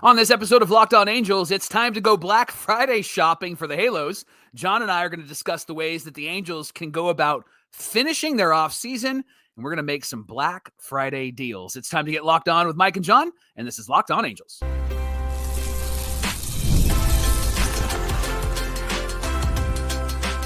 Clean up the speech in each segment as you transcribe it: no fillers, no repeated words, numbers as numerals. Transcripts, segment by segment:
On this episode of Locked On Angels, it's time to go Black Friday shopping for the Halos. John and I are going to discuss the ways that the Angels can go about finishing their offseason, and we're going to make some Black Friday deals. It's time to get locked on with Mike and John, and this is Locked On Angels.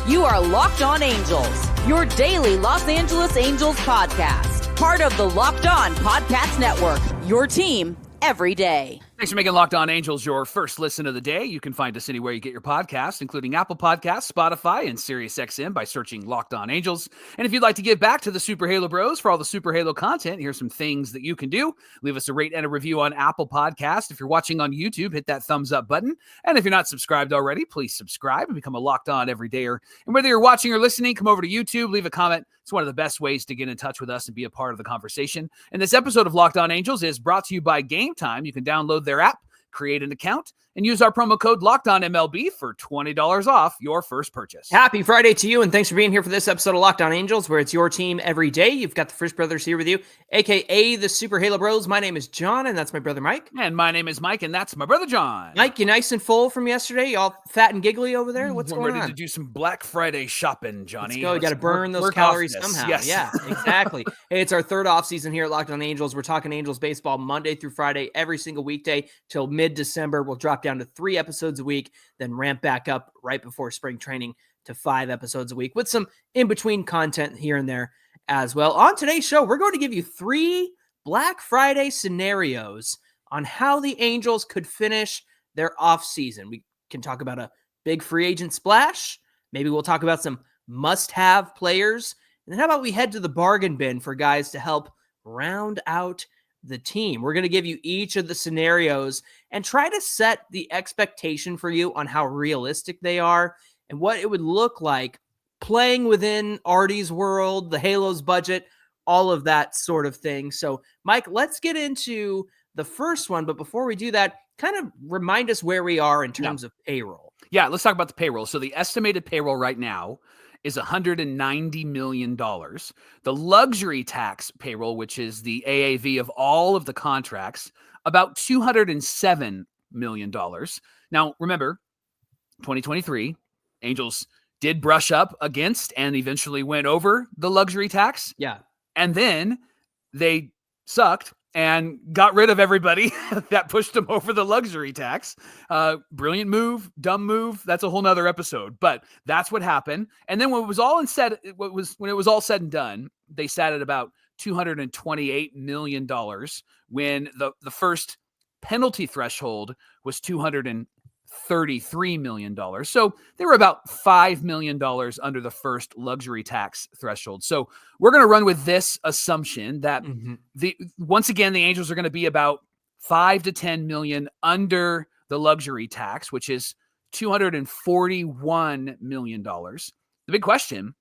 You are Locked On Angels, your daily Los Angeles Angels podcast. Part of the Locked On Podcast Network, your team every day. Thanks for making Locked On Angels your first listen of the day. You can find us anywhere you get your podcasts, including Apple Podcasts, Spotify, and SiriusXM by searching Locked On Angels. And if you'd like to give back to the Super Halo Bros for all the Super Halo content, here's some things that you can do. Leave us a rate and a review on Apple Podcasts. If you're watching on YouTube, hit that thumbs up button. And if you're not subscribed already, please subscribe and become a Locked On Everydayer. And whether you're watching or listening, come over to YouTube, leave a comment. It's one of the best ways to get in touch with us and be a part of the conversation. And this episode of Locked On Angels is brought to you by Gametime. You can download their app, create an account, and use our promo code LOCKEDONMLB for $20 off your first purchase. Happy Friday to you, and thanks for being here for this episode of Locked On Angels, where it's your team every day. You've got the Frisch Brothers here with you, a.k.a. the Super Halo Bros. My name is John, and that's my brother Mike. And my name is Mike, and that's my brother John. Mike, you nice and full from yesterday? You all fat and giggly over there? What's going on? We're ready to do some Black Friday shopping, Johnny. Let's go. You got to burn those calories somehow. Yes. Yeah, exactly. Hey, it's our third offseason here at Locked On Angels. We're talking Angels baseball Monday through Friday, every single weekday till mid-December. We'll drop down to 3 episodes a week, then ramp back up right before spring training to 5 episodes a week with some in-between content here and there as well. On today's show, we're going to give you 3 Black Friday scenarios on how the Angels could finish their offseason. We can talk about a big free agent splash. Maybe we'll talk about some must-have players. And then how about we head to the bargain bin for guys to help round out the team. We're going to give you each of the scenarios and try to set the expectation for you on how realistic they are and what it would look like playing within Artie's world, the Halos budget, all of that sort of thing. So, Mike, let's get into the first one. But before we do that, kind of remind us where we are in terms of payroll. Yeah, let's talk about the payroll. So the estimated payroll right now is $190 million. The luxury tax payroll, which is the AAV of all of the contracts, about $207 million. Now, remember, 2023, Angels did brush up against and eventually went over the luxury tax. Yeah. And then they sucked and got rid of everybody that pushed them over the luxury tax. Brilliant move, dumb move. That's a whole nother episode, but that's what happened. And then when it was all said and done, they sat at about $228 million when the first penalty threshold was $233 million. So they were about $5 million under the first luxury tax threshold. So we're going to run with this assumption that once again, the Angels are going to be about 5 to 10 million under the luxury tax, which is $241 million. The big question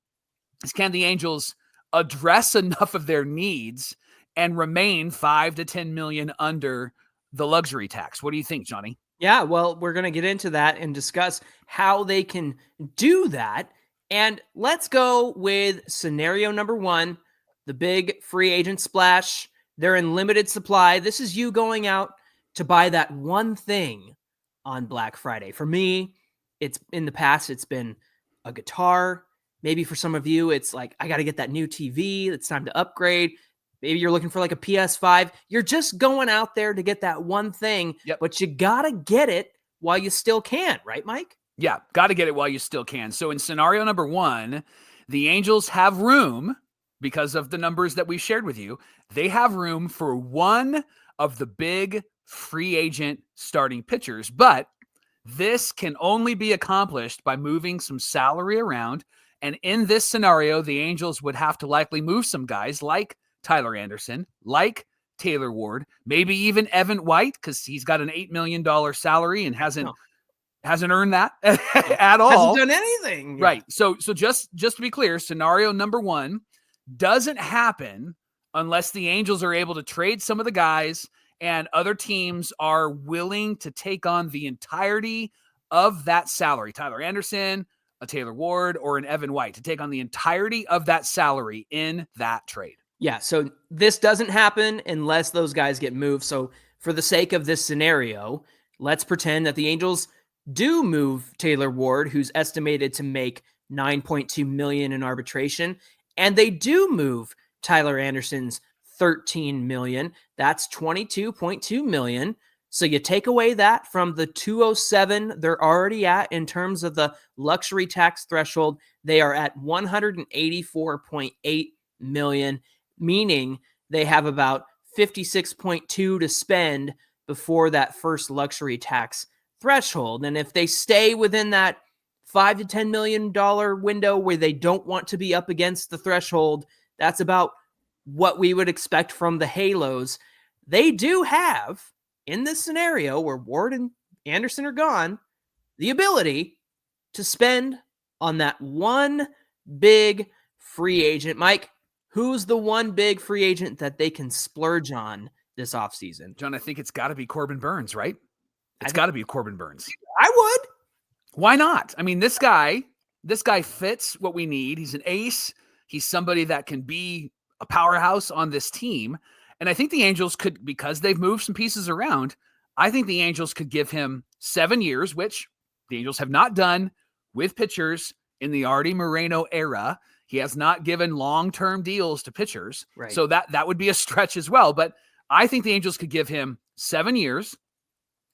is, can the Angels address enough of their needs and remain 5 to 10 million under the luxury tax? What do you think, Johnny? Yeah, well, we're going to get into that and discuss how they can do that. And let's go with scenario number 1, the big free agent splash. They're in limited supply. This is you going out to buy that one thing on Black Friday. For me, it's in the past, it's been a guitar. Maybe for some of you, it's like, I got to get that new TV. It's time to upgrade. Maybe you're looking for like a PS5. You're just going out there to get that one thing, but you got to get it while you still can, right, Mike? Yeah, got to get it while you still can. So in scenario number 1, the Angels have room, because of the numbers that we shared with you, they have room for one of the big free agent starting pitchers. But this can only be accomplished by moving some salary around. And in this scenario, the Angels would have to likely move some guys like Tyler Anderson, like Taylor Ward, maybe even Evan White, because he's got an $8 million salary and hasn't earned that at all. Hasn't done anything. Right. So just to be clear, scenario number 1 doesn't happen unless the Angels are able to trade some of the guys and other teams are willing to take on the entirety of that salary. Tyler Anderson, a Taylor Ward, or an Evan White to take on the entirety of that salary in that trade. Yeah, so this doesn't happen unless those guys get moved. So for the sake of this scenario, let's pretend that the Angels do move Taylor Ward, who's estimated to make $9.2 million in arbitration, and they do move Tyler Anderson's $13 million. That's $22.2 million. So you take away that from the 207 they're already at in terms of the luxury tax threshold. They are at 184.8 million, meaning they have about 56.2 to spend before that first luxury tax threshold. And if they stay within that $5 to $10 million window where they don't want to be up against the threshold, that's about what we would expect from the Halos. They do have, in this scenario where Ward and Anderson are gone, the ability to spend on that one big free agent. Mike, who's the one big free agent that they can splurge on this offseason? John, I think it's got to be Corbin Burns, right? It's got to be Corbin Burns. I would. Why not? I mean, this guy fits what we need. He's an ace. He's somebody that can be a powerhouse on this team. And I think the Angels could, because they've moved some pieces around, I think the Angels could give him 7 years, which the Angels have not done with pitchers in the Artie Moreno era. He has not given long-term deals to pitchers. Right. So that would be a stretch as well. But I think the Angels could give him 7 years.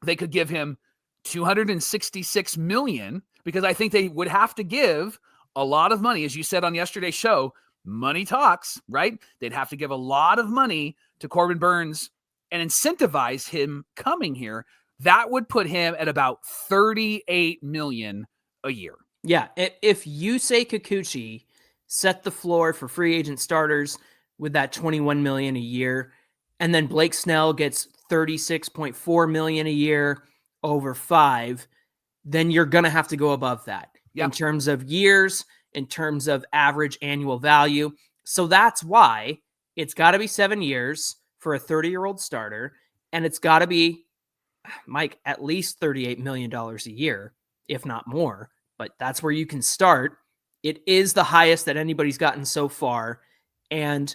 They could give him $266 million, because I think they would have to give a lot of money. As you said on yesterday's show, money talks, right? They'd have to give a lot of money to Corbin Burns and incentivize him coming here. That would put him at about $38 million a year. Yeah. If Yusei Kikuchi set the floor for free agent starters with that $21 million a year, and then Blake Snell gets $36.4 million a year over 5, then you're going to have to go above that in terms of years, in terms of average annual value. So that's why it's got to be 7 years for a 30-year-old starter, and it's got to be, Mike, at least $38 million a year, if not more. But that's where you can start. It is the highest that anybody's gotten so far, and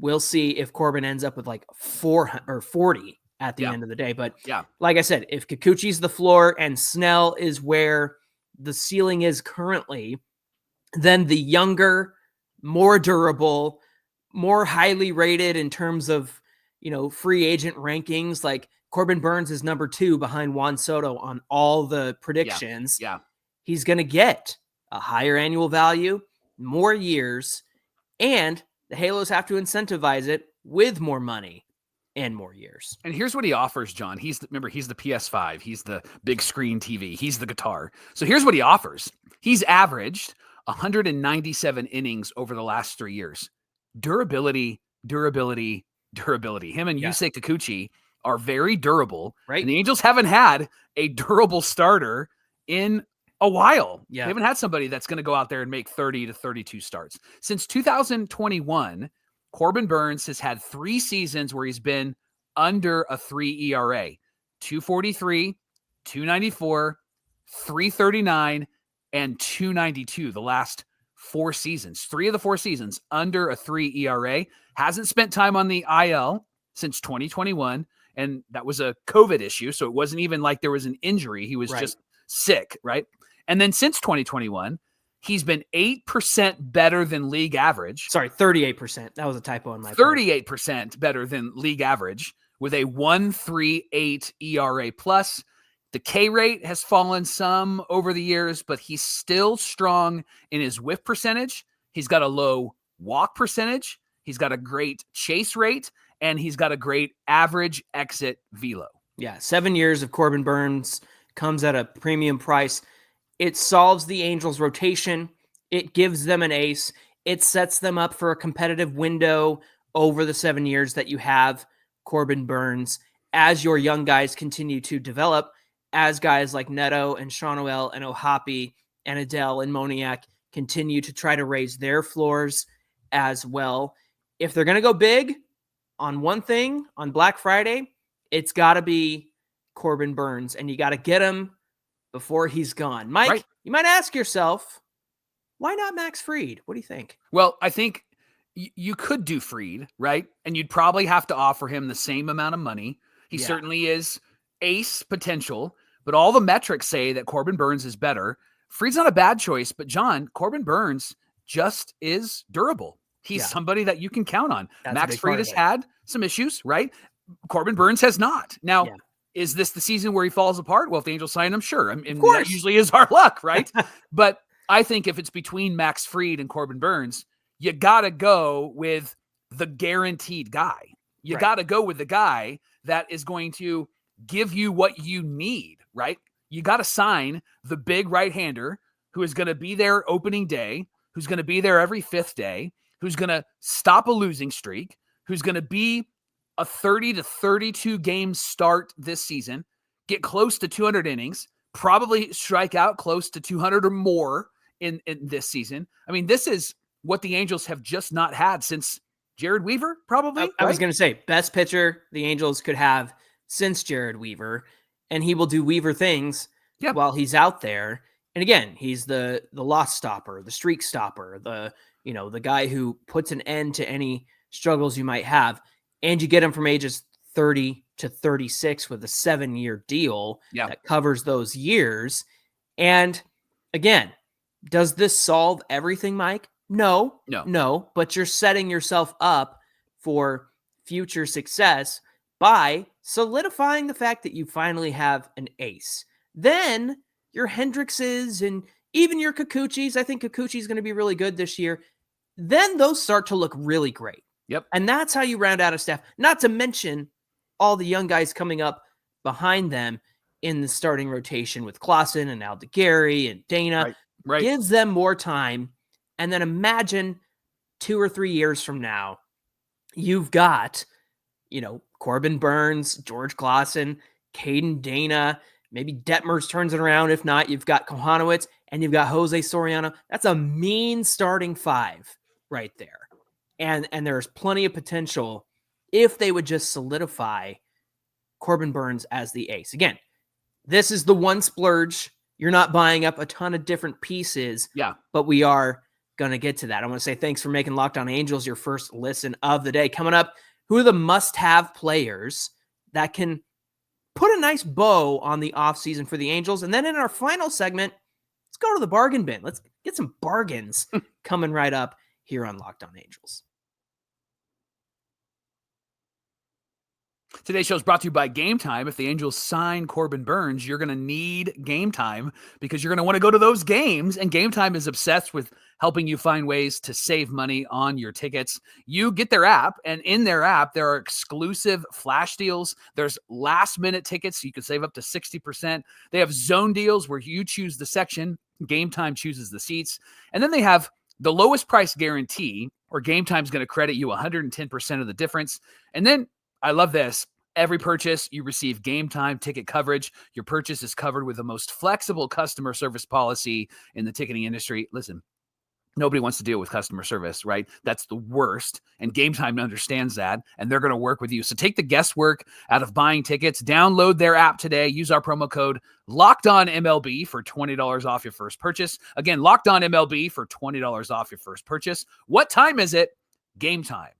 we'll see if Corbin ends up with like 4 or 40 at the end of the day. But like I said, if Kikuchi's the floor and Snell is where the ceiling is currently, then the younger, more durable, more highly rated in terms of, free agent rankings, like Corbin Burns is number 2 behind Juan Soto on all the predictions. Yeah. He's going to get a higher annual value, more years, and the Halos have to incentivize it with more money and more years. And here's what he offers, John. He's the PS5. He's the big screen TV. He's the guitar. So here's what he offers. He's averaged 197 innings over the last 3 years. Durability. Him and Yusei Kikuchi are very durable. Right. And the Angels haven't had a durable starter in a while. Yeah. They haven't had somebody that's going to go out there and make 30 to 32 starts. Since 2021, Corbin Burns has had 3 seasons where he's been under a 3 ERA, 243, 294, 339, and 292 the last 4 seasons. 3 of the 4 seasons under a 3 ERA. Hasn't spent time on the IL since 2021, and that was a COVID issue, so it wasn't even like there was an injury. He was just sick, right? And then since 2021, he's been 8% better than league average. Sorry, 38%. That was a typo on my 38% better than league average with a 1.38 ERA plus. The K rate has fallen some over the years, but he's still strong in his whiff percentage. He's got a low walk percentage. He's got a great chase rate, and he's got a great average exit velo. Yeah, 7 years of Corbin Burns comes at a premium price. It solves the Angels' rotation. It gives them an ace. It sets them up for a competitive window over the 7 years that you have Corbin Burns as your young guys continue to develop, as guys like Neto and Shawnoel and Ohapi and Adele and Moniak continue to try to raise their floors as well. If they're going to go big on one thing on Black Friday, it's got to be Corbin Burns, and you got to get him before he's gone. Mike, You might ask yourself, why not Max Fried? What do you think? Well, I think you could do Fried, right? And you'd probably have to offer him the same amount of money. He certainly is ace potential, but all the metrics say that Corbin Burnes is better. Fried's not a bad choice, but John, Corbin Burnes just is durable. He's somebody that you can count on. That's Max Fried has had some issues, right? Corbin Burnes has not. Now, is this the season where he falls apart? Well, if the Angels sign him, sure. And that usually is our luck, right? But I think if it's between Max Fried and Corbin Burnes, you got to go with the guaranteed guy. You got to go with the guy that is going to give you what you need, right? You got to sign the big right-hander who is going to be there opening day, who's going to be there every fifth day, who's going to stop a losing streak, who's going to be a 30 to 32 game start this season, get close to 200 innings, probably strike out close to 200 or more in this season. I mean, this is what the Angels have just not had since Jared Weaver, probably. I was going to say, best pitcher the Angels could have since Jared Weaver, and he will do Weaver things while he's out there. And again, he's the loss stopper, the streak stopper, the guy who puts an end to any struggles you might have. And you get him from ages 30 to 36 with a 7-year deal that covers those years. And again, does this solve everything, Mike? No, but you're setting yourself up for future success by solidifying the fact that you finally have an ace. Then your Hendrickses and even your Kikuchis, I think Kikuchi's going to be really good this year. Then those start to look really great. Yep. And that's how you round out a staff, not to mention all the young guys coming up behind them in the starting rotation with Clausen and Aldegary and Dana. Right. Gives them more time. And then imagine 2 or 3 years from now, you've got, Corbin Burnes, George Clausen, Caden Dana, maybe Detmers turns it around. If not, you've got Kohanowitz and you've got Jose Soriano. That's a mean starting 5 right there. And there's plenty of potential if they would just solidify Corbin Burnes as the ace. Again, this is the one splurge. You're not buying up a ton of different pieces. Yeah. But we are going to get to that. I want to say thanks for making Locked On Angels your first listen of the day. Coming up, who are the must-have players that can put a nice bow on the offseason for the Angels? And then in our final segment, let's go to the bargain bin. Let's get some bargains coming right up here on Locked On Angels. Today's show is brought to you by Gametime. If the Angels sign Corbin Burnes, you're going to need Gametime because you're going to want to go to those games. And Gametime is obsessed with helping you find ways to save money on your tickets. You get their app, and in their app, there are exclusive flash deals. There's last-minute tickets, so you can save up to 60%. They have zone deals where you choose the section. Gametime chooses the seats. And then they have the lowest price guarantee, or Gametime's going to credit you 110% of the difference. And then I love this. Every purchase, you receive Gametime ticket coverage. Your purchase is covered with the most flexible customer service policy in the ticketing industry. Listen, nobody wants to deal with customer service, right? That's the worst. And Gametime understands that, and they're going to work with you. So take the guesswork out of buying tickets. Download their app today. Use our promo code LOCKEDONMLB for $20 off your first purchase. Again, LOCKEDONMLB for $20 off your first purchase. What time is it? Gametime.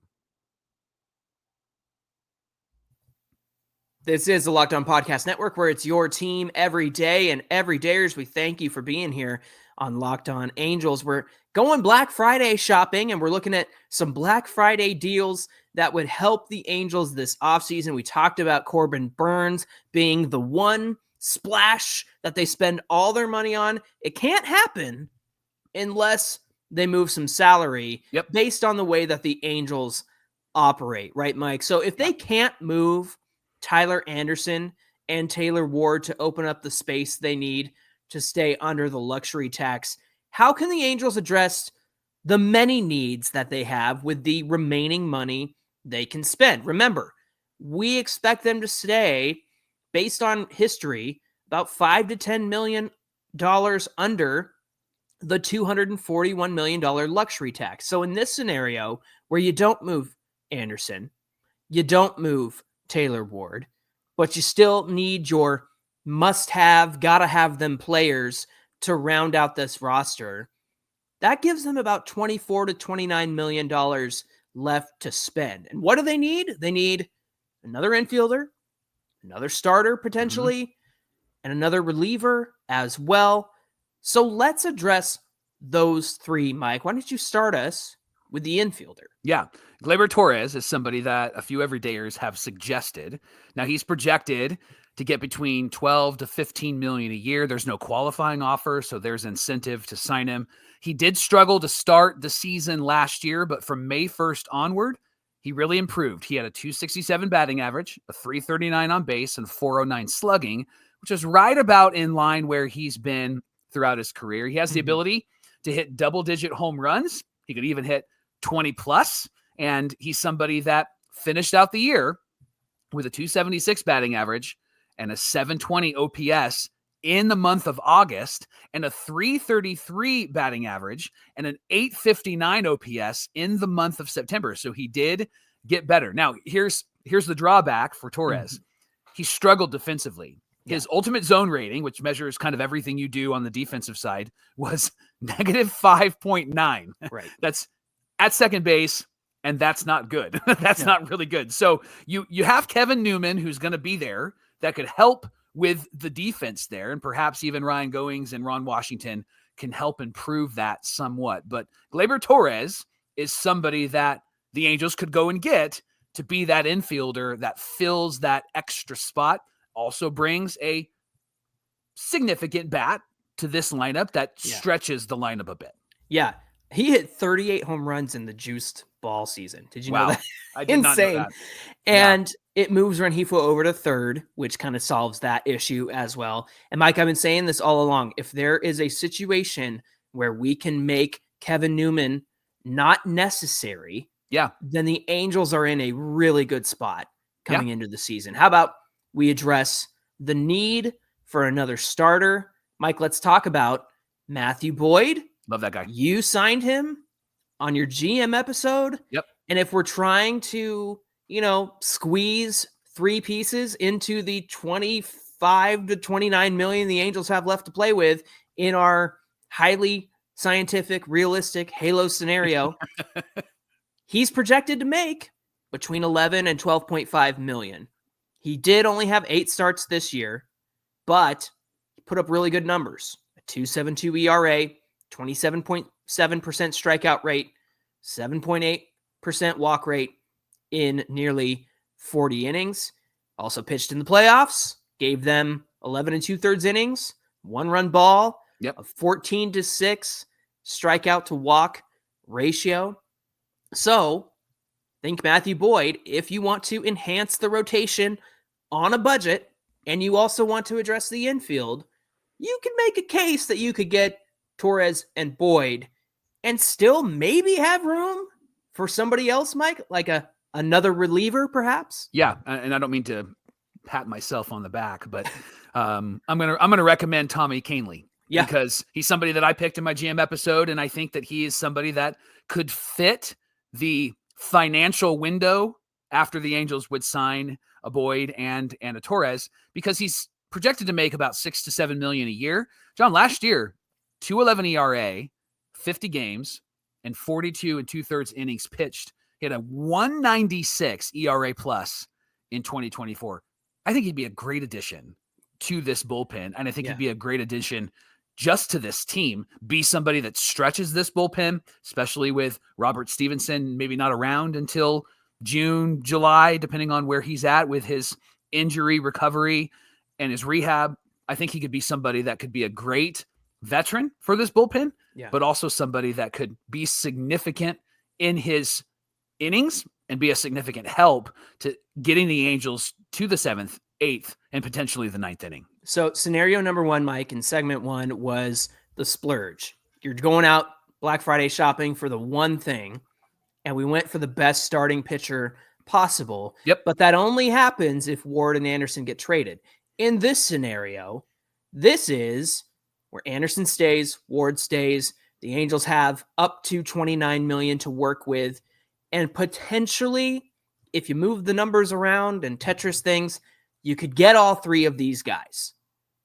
This is the Locked On Podcast Network, where it's your team every day. And every dayers, we thank you for being here on Locked On Angels. We're going Black Friday shopping, and we're looking at some Black Friday deals that would help the Angels this offseason. We talked about Corbin Burnes being the one splash that they spend all their money on. It can't happen unless they move some salary based on the way that the Angels operate, right, Mike? So if they can't move Tyler Anderson and Taylor Ward to open up the space they need to stay under the luxury tax, how can the Angels address the many needs that they have with the remaining money they can spend? Remember, we expect them to stay, based on history, about $5 to $10 million under the $241 million luxury tax. So in this scenario, where you don't move Anderson, you don't move Taylor Ward, but you still need your must-have, gotta-have them players to round out this roster, that gives them about $24 to $29 million left to spend. And what do they need? They need another infielder, another starter potentially, and another reliever as well. So let's address those three, Mike. Why don't you start us with the infielder? Yeah. Gleyber Torres is somebody that a few everydayers have suggested. Now, he's projected to get between 12 to 15 million a year. There's no qualifying offer, so there's incentive to sign him. He did struggle to start the season last year, but from May 1st onward, he really improved. He had a 267 batting average, a 339 on base, and 409 slugging, which is right about in line where he's been throughout his career. He has the ability to hit double-digit home runs. He could even hit 20 plus, and he's somebody that finished out the year with a 276 batting average and a 720 OPS in the month of August, and a 333 batting average and an 859 OPS in the month of September. So he did get better. Now, here's the drawback for Torres. He struggled defensively. His ultimate zone rating, which measures kind of everything you do on the defensive side, was negative 5.9. Right. That's at second base, and that's not good. That's not really good. So you have Kevin Newman, who's going to be there, that could help with the defense there, and perhaps even Ryan Goings and Ron Washington can help improve that somewhat. But Gleyber Torres is somebody that the Angels could go and get to be that infielder that fills that extra spot, also brings a significant bat to this lineup that stretches the lineup a bit. Yeah. He hit 38 home runs in the juiced ball season. Did you know that? I did not know that. And it moves Rengifo over to third, which kind of solves that issue as well. And Mike, I've been saying this all along. If there is a situation where we can make Kevin Newman not necessary, then the Angels are in a really good spot coming into the season. How about we address the need for another starter? Mike, let's talk about Matthew Boyd. Love that guy. You signed him on your GM episode. Yep. And if we're trying to, squeeze three pieces into the 25 to 29 million the Angels have left to play with in our highly scientific, realistic Halo scenario, he's projected to make between 11 and 12.5 million. He did only have 8 starts this year, but he put up really good numbers. A 2.72 ERA, 27.7% strikeout rate, 7.8% walk rate in nearly 40 innings. Also pitched in the playoffs, gave them 11 2/3 innings, 1-run ball, a 14-6 strikeout to walk ratio. So think Matthew Boyd, if you want to enhance the rotation on a budget and you also want to address the infield, you can make a case that you could get Torres and Boyd and still maybe have room for somebody else, Mike, like another reliever perhaps. Yeah. And I don't mean to pat myself on the back, but I'm going to recommend Tommy Kahnle. Yeah. Because he's somebody that I picked in my GM episode, and I think that he is somebody that could fit the financial window after the Angels would sign a Boyd and a Torres, because he's projected to make about 6 to 7 million a year. John, last year, 2.11 ERA, 50 games, and 42 2/3 innings pitched. He had a 1.96 ERA plus in 2024. I think he'd be a great addition to this bullpen, and I think he'd be a great addition just to this team, be somebody that stretches this bullpen, especially with Robert Stevenson maybe not around until June, July, depending on where he's at with his injury recovery and his rehab. I think he could be somebody that could be a great veteran for this bullpen, but also somebody that could be significant in his innings and be a significant help to getting the Angels to the 7th, 8th, and potentially the 9th inning. So scenario number 1, Mike, in segment 1 was the splurge. You're going out Black Friday shopping for the one thing, and we went for the best starting pitcher possible. Yep. But that only happens if Ward and Anderson get traded. In this scenario, this is where Anderson stays, Ward stays. The Angels have up to 29 million to work with. And potentially, if you move the numbers around and Tetris things, you could get all three of these guys.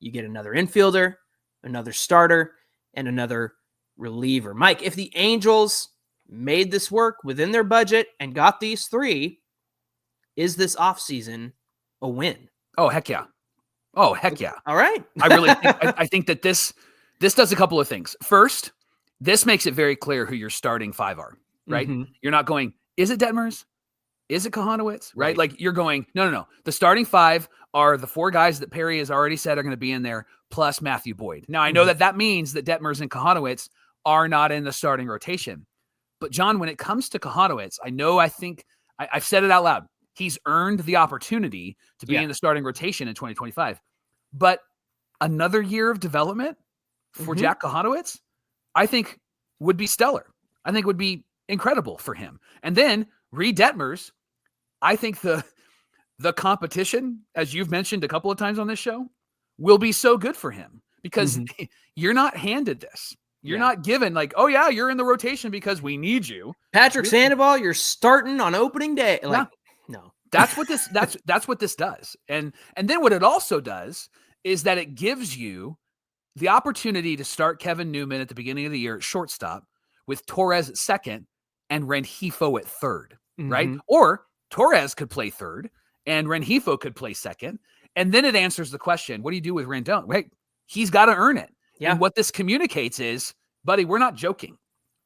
You get another infielder, another starter, and another reliever. Mike, if the Angels made this work within their budget and got these three, is this offseason a win? Oh, heck yeah. Oh, heck yeah. All right. I think that this does a couple of things. First, this makes it very clear who your starting 5 are, right? Mm-hmm. You're not going, is it Detmers? Is it Kahanowitz? Right? Like you're going, no. The starting 5 are the 4 guys that Perry has already said are going to be in there, plus Matthew Boyd. Now, I know that means that Detmers and Kahanowitz are not in the starting rotation. But, John, when it comes to Kahanowitz, I've said it out loud. He's earned the opportunity to be in the starting rotation in 2025. But another year of development for Jack Kahanowitz, I think would be stellar. I think would be incredible for him. And then Reed Detmers, I think the competition, as you've mentioned a couple of times on this show, will be so good for him because you're not handed this. You're not given like, oh yeah, you're in the rotation because we need you. Patrick Sandoval, you're starting on opening day. Like, no. That's what this does. And then what it also does is that it gives you the opportunity to start Kevin Newman at the beginning of the year at shortstop with Torres at second and Rengifo at third, right? Or Torres could play third and Rengifo could play second. And then it answers the question, what do you do with Rendon? Right? He's got to earn it. Yeah. And what this communicates is, buddy, we're not joking.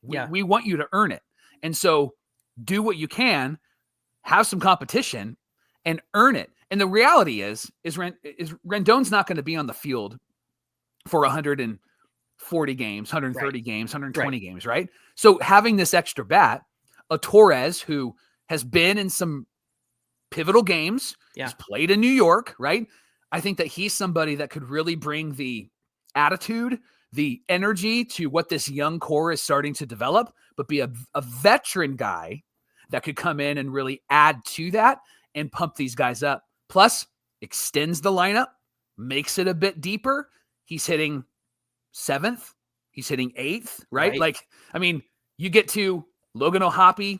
We want you to earn it. And so do what you can, have some competition, and earn it. And the reality is Rendon's not going to be on the field for 140 games, 130 games, 120 games, right? So having this extra bat, a Torres who has been in some pivotal games, has played in New York, right? I think that he's somebody that could really bring the attitude, the energy to what this young core is starting to develop, but be a veteran guy that could come in and really add to that and pump these guys up. Plus, extends the lineup, makes it a bit deeper. He's hitting 7th. He's hitting 8th, right? Like, I mean, you get to Logan O'Hoppe,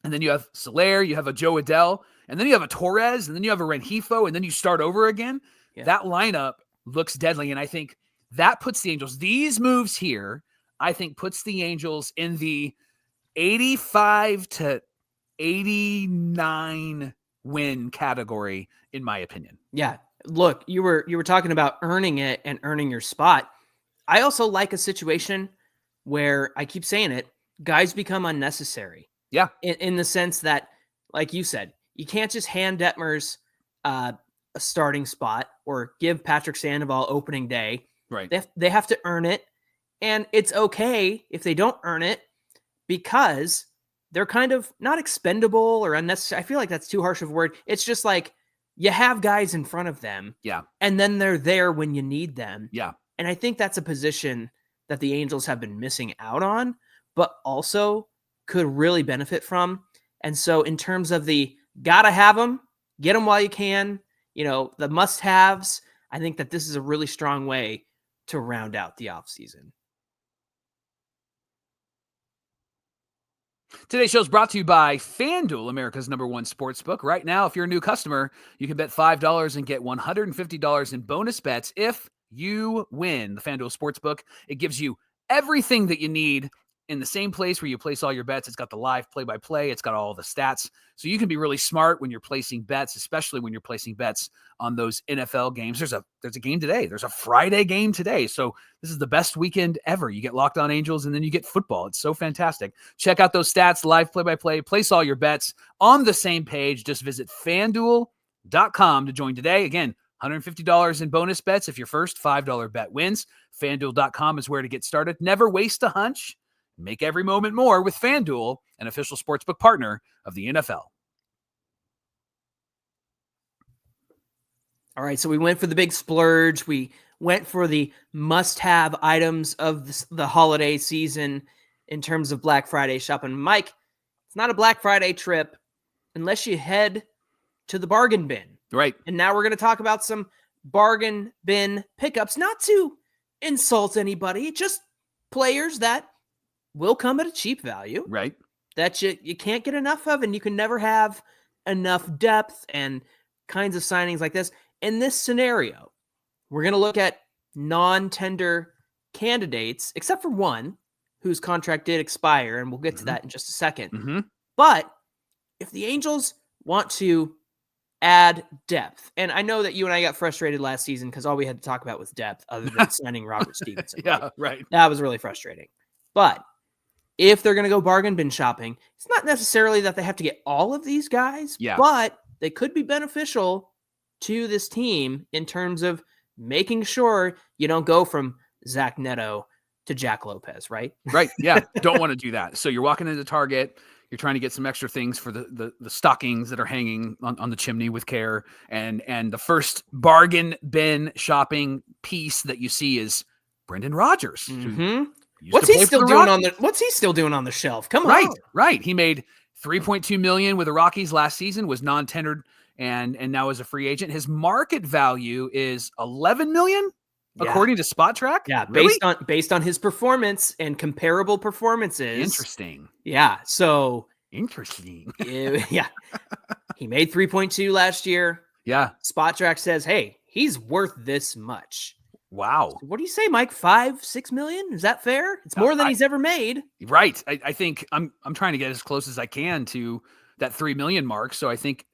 and then you have Soler, you have a Joe Adell, and then you have a Torres, and then you have a Rengifo, and then you start over again. Yeah. That lineup looks deadly, and I think that puts the Angels, these moves here, I think puts the Angels in the 85 to 89 win category, in my opinion. Yeah. Look, you were talking about earning it and earning your spot. I also like a situation where, I keep saying it, guys become unnecessary. Yeah. In the sense that, like you said, you can't just hand Detmers a starting spot or give Patrick Sandoval opening day. Right. They have to earn it. And it's okay if they don't earn it because they're kind of not expendable or unnecessary. I feel like that's too harsh of a word. It's just like you have guys in front of them. Yeah. And then they're there when you need them. Yeah. And I think that's a position that the Angels have been missing out on, but also could really benefit from. And so in terms of the gotta have them, get them while you can, the must-haves, I think that this is a really strong way to round out the offseason. Today's show is brought to you by FanDuel, America's #1 sportsbook. Right now, if you're a new customer, you can bet $5 and get $150 in bonus bets if you win. The FanDuel Sportsbook, it gives you everything that you need in the same place where you place all your bets. It's got the live play-by-play. It's got all the stats. So you can be really smart when you're placing bets, especially when you're placing bets on those NFL games. There's a game today. There's a Friday game today. So this is the best weekend ever. You get Locked On Angels, and then you get football. It's so fantastic. Check out those stats, live play-by-play. Place all your bets on the same page. Just visit FanDuel.com to join today. Again, $150 in bonus bets if your first $5 bet wins. FanDuel.com is where to get started. Never waste a hunch. Make every moment more with FanDuel, an official sportsbook partner of the NFL. All right, so we went for the big splurge. We went for the must-have items of the holiday season in terms of Black Friday shopping. Mike, it's not a Black Friday trip unless you head to the bargain bin. Right. And now we're going to talk about some bargain bin pickups, not to insult anybody, just players that will come at a cheap value. Right. That you can't get enough of, and you can never have enough depth and kinds of signings like this. In this scenario, we're going to look at non-tender candidates, except for one whose contract did expire, and we'll get to that in just a second. But if the Angels want to add depth. And I know that you and I got frustrated last season because all we had to talk about was depth other than signing Robert Stevenson. Yeah, right. That was really frustrating. But if they're going to go bargain bin shopping, it's not necessarily that they have to get all of these guys, but they could be beneficial to this team in terms of making sure you don't go from Zach Neto to Jack Lopez, right? Right. Yeah. Don't want to do that. So you're walking into Target, you're trying to get some extra things for the stockings that are hanging on the chimney with care. And the first bargain bin shopping piece that you see is Brendan Rodgers. Mm-hmm. What's he still doing on the shelf? Come on. Right. He made $3.2 million with the Rockies last season, was non-tendered and now is a free agent. His market value is $11 million. According to Spot Track? Yeah, really? based on his performance and comparable performances. Interesting. Yeah, so interesting. Yeah. He made 3.2 last year. Yeah. Spot Track says, hey, he's worth this much. Wow. So what do you say, Mike? 5-6 million? Is that fair? It's more than he's ever made. Right. I think I'm trying to get as close as I can to that 3 million mark. So I think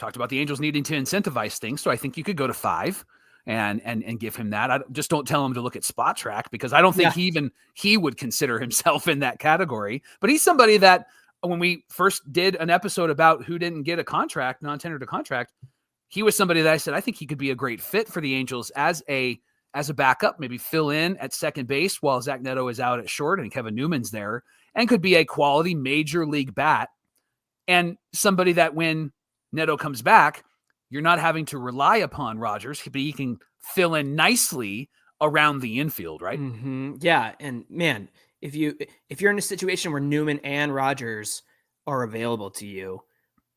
talked about the Angels needing to incentivize things. So I think you could go to 5. And give him that. Just don't tell him to look at Spot Track because I don't think he would consider himself in that category. But he's somebody that when we first did an episode about who didn't get a contract, non-tendered a contract, he was somebody that I said I think he could be a great fit for the Angels as a backup, maybe fill in at second base while Zach Neto is out at short and Kevin Newman's there, and could be a quality major league bat and somebody that when Neto comes back, you're not having to rely upon Rodgers, but he can fill in nicely around the infield, right? Mm-hmm. Yeah, and man, if you're in a situation where Newman and Rodgers are available to you,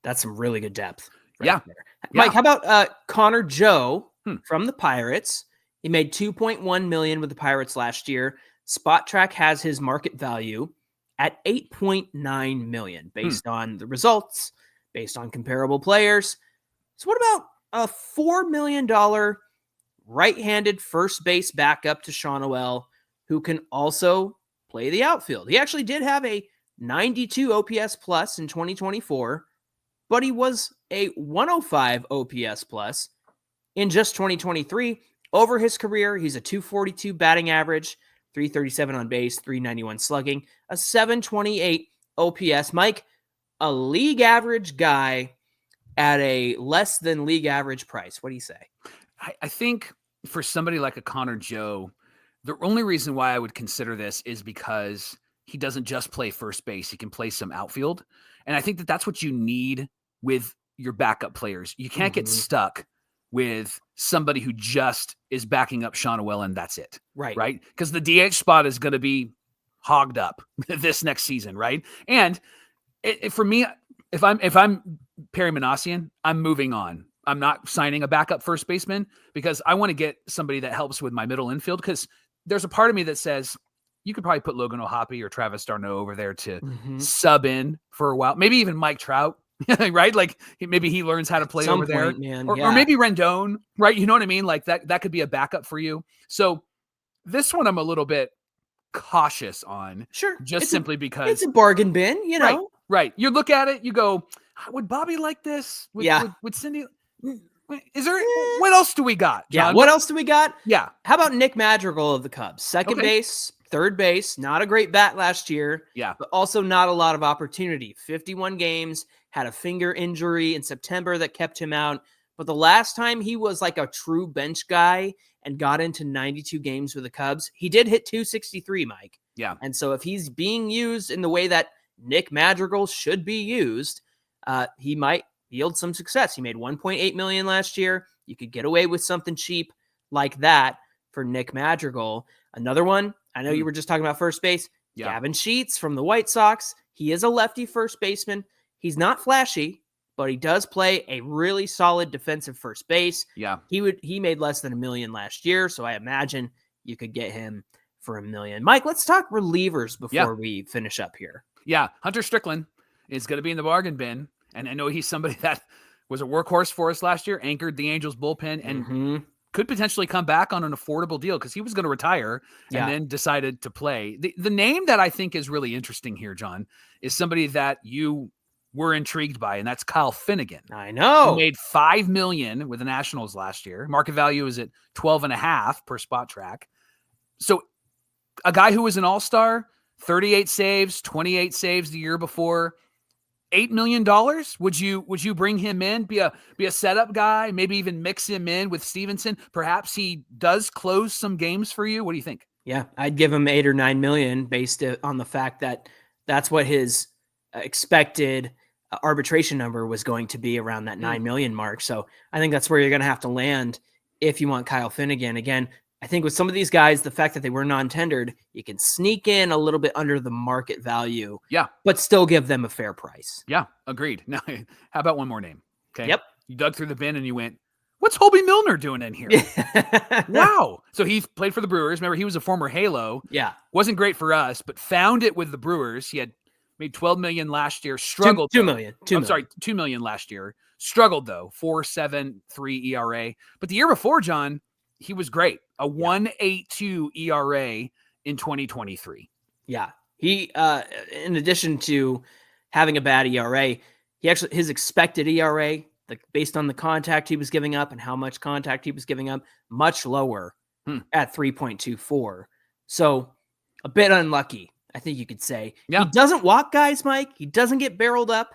that's some really good depth. There. Mike, how about Connor Joe from the Pirates? He made $2.1 million with the Pirates last year. Spot Track has his market value at $8.9 million based on the results, based on comparable players. So what about a $4 million right-handed first base backup to Sean O'Ell, who can also play the outfield? He actually did have a 92 OPS plus in 2024, but he was a 105 OPS plus in just 2023. Over his career, he's a 242 batting average, 337 on base, 391 slugging, a 728 OPS. Mike, a league average guy at a less than league average price. What do you say? I think for somebody like a Connor Joe, the only reason why I would consider this is because he doesn't just play first base. He can play some outfield. And I think that that's what you need with your backup players. You can't get stuck with somebody who just is backing up Sean O'Ell and that's it. Right. Because the DH spot is going to be hogged up this next season. Right. And for me, if I'm Perry Manassian, I'm moving on. I'm not signing a backup first baseman because I want to get somebody that helps with my middle infield because there's a part of me that says you could probably put Logan O'Hoppe or Travis d'Arnaud over there to sub in for a while. Maybe even Mike Trout, right? Like maybe he learns how to play over there. Or maybe Rendon, right? You know what I mean? Like that could be a backup for you. So this one I'm a little bit cautious on. Sure. Simply because it's a bargain bin, you know? Right. You look at it, you go, would Bobby like this? Would Cindy? Is there? What else do we got, John? Yeah. What else do we got? Yeah. How about Nick Madrigal of the Cubs? Second base, third base, not a great bat last year. Yeah. But also not a lot of opportunity. 51 games, had a finger injury in September that kept him out. But the last time he was like a true bench guy and got into 92 games with the Cubs, he did hit 263, Mike. Yeah. And so if he's being used in the way that Nick Madrigal should be used, he might yield some success. He made $1.8 million last year. You could get away with something cheap like that for Nick Madrigal. Another one, I know you were just talking about first base. Yeah. Gavin Sheets from the White Sox. He is a lefty first baseman. He's not flashy, but he does play a really solid defensive first base. Yeah. He made less than $1 million last year, so I imagine you could get him for $1 million. Mike, let's talk relievers before we finish up here. Yeah. Hunter Strickland is going to be in the bargain bin. And I know he's somebody that was a workhorse for us last year, anchored the Angels bullpen, and could potentially come back on an affordable deal because he was going to retire and then decided to play. The name that I think is really interesting here, John, is somebody that you we're intrigued by, and that's Kyle Finnegan. I know. He made $5 million with the Nationals last year. Market value is at 12.5 per spot track. So a guy who was an all-star, 38 saves, 28 saves the year before, $8 million. Would you bring him in, be a setup guy, maybe even mix him in with Stevenson? Perhaps he does close some games for you. What do you think? Yeah, I'd give him 8 or 9 million based on the fact that that's what his expected arbitration number was going to be, around that 9 million mark. So I think that's where you're going to have to land if you want Kyle Finnegan. Again, I think with some of these guys, the fact that they were non-tendered, you can sneak in a little bit under the market value. Yeah. But still give them a fair price. Yeah, agreed. Now, how about one more name? Okay. Yep. You dug through the bin and you went, what's Hobie Milner doing in here? Wow. So he played for the Brewers. Remember, he was a former Halo. Yeah. Wasn't great for us, but found it with the Brewers. He had made $12 million last year. Struggled. $2 million. $2 million last year. Struggled, though. 4.73 ERA. But the year before, John, he was great. A 1.82 ERA in 2023. Yeah. He, in addition to having a bad ERA, his expected ERA, based on the contact he was giving up and how much contact he was giving up, much lower at 3.24. So a bit unlucky, I think you could say. Yeah. He doesn't walk guys, Mike. He doesn't get barreled up.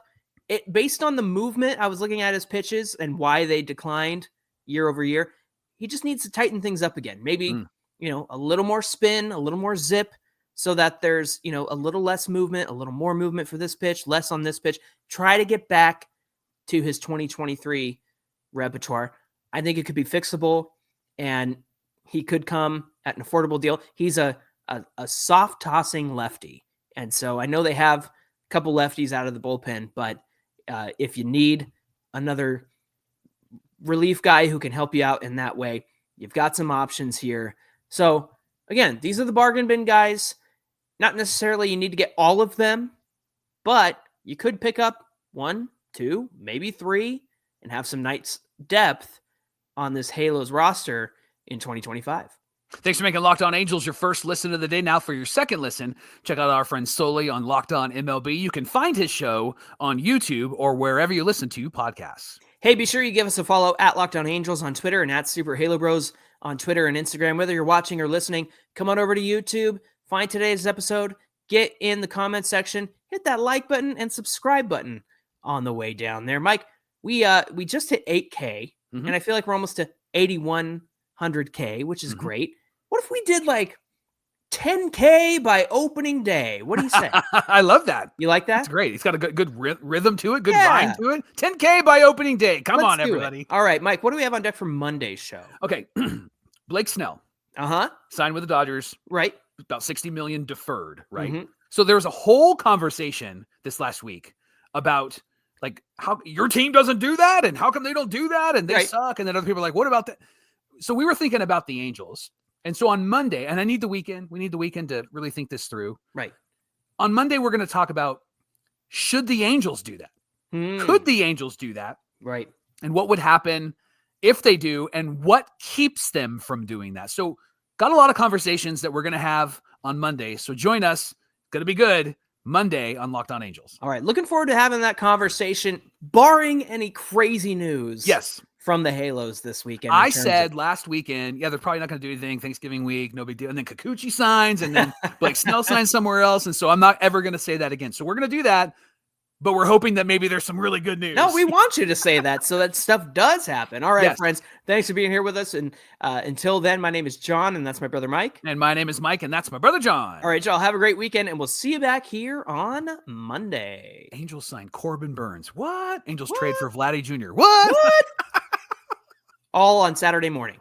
Based on the movement, I was looking at his pitches and why they declined year over year. He just needs to tighten things up again. Maybe, a little more spin, a little more zip, so that there's, a little less movement, a little more movement for this pitch, less on this pitch. Try to get back to his 2023 repertoire. I think it could be fixable, and he could come at an affordable deal. He's a soft tossing lefty. And so I know they have a couple lefties out of the bullpen, but if you need another relief guy who can help you out in that way, you've got some options here. So again, these are the bargain bin guys. Not necessarily you need to get all of them, but you could pick up 1, 2, maybe 3, and have some nice depth on this Halos roster in 2025. Thanks for making Locked On Angels your first listen of the day. Now for your second listen, check out our friend Sully on Locked On MLB. You can find his show on YouTube or wherever you listen to podcasts. Hey, be sure you give us a follow at Locked On Angels on Twitter and at Super Halo Bros on Twitter and Instagram. Whether you're watching or listening, come on over to YouTube, find today's episode, get in the comment section, hit that like button and subscribe button on the way down there. Mike, we just hit 8K, and I feel like we're almost to 8,100K, which is great. What if we did like 10K by opening day? What do you say? I love that. You like that? That's great. It's got a good rhythm to it, good rhyme to it. 10K by opening day. Come on, everybody. All right, Mike, what do we have on deck for Monday's show? Okay. Blake Snell. Signed with the Dodgers. Right. About $60 million deferred, right? So there was a whole conversation this last week about like how your team doesn't do that and how come they don't do that and they suck. And then other people are like, what about that? So we were thinking about the Angels. And so on Monday, and we need the weekend to really think this through. Right. On Monday, we're going to talk about, should the Angels do that? Could the Angels do that? Right. And what would happen if they do, and what keeps them from doing that? So got a lot of conversations that we're going to have on Monday. So join us. Going to be good Monday on Locked On Angels. All right. Looking forward to having that conversation, barring any crazy news. Yes. From the Halos this weekend. I said last weekend, they're probably not going to do anything Thanksgiving week, no big deal. And then Kikuchi signs, and then Blake Snell signs somewhere else. And so I'm not ever going to say that again. So we're going to do that, but we're hoping that maybe there's some really good news. No, we want you to say that so that stuff does happen. All right, friends, thanks for being here with us. And until then, my name is John, and that's my brother Mike. And my name is Mike, and that's my brother John. All right, y'all, have a great weekend, and we'll see you back here on Monday. Angels sign Corbin Burns. What? Angels trade for Vladdy Jr. What? All on Saturday morning.